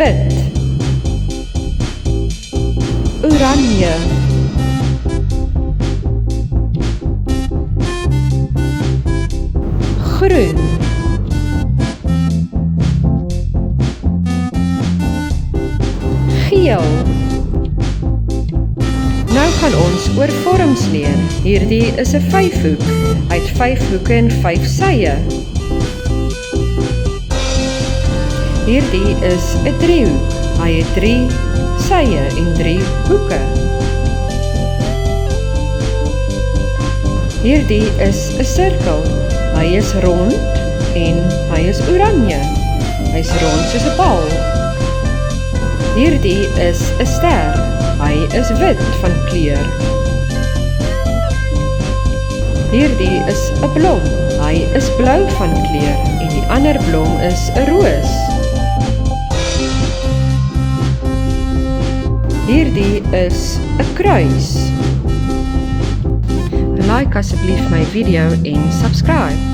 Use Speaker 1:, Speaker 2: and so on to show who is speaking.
Speaker 1: wit, oranje, groen, geel. Nou gaan ons oor vorms leer. Hierdie is 'n vyfhoek. Hy het 5 hoeke en 5 sye. Hierdie is 'n driehoek. Hy het 3 sye en 3 hoeke. Hierdie is 'n sirkel. Hy is rond en hy is oranje. Hy is rond soos 'n bal. Hierdie is 'n ster. Hy is wit van kleur. Hierdie is 'n blom. Hy is blou van kleur en die ander blom is 'n roos. Hierdie is 'n kruis. Like asseblief my video en subscribe.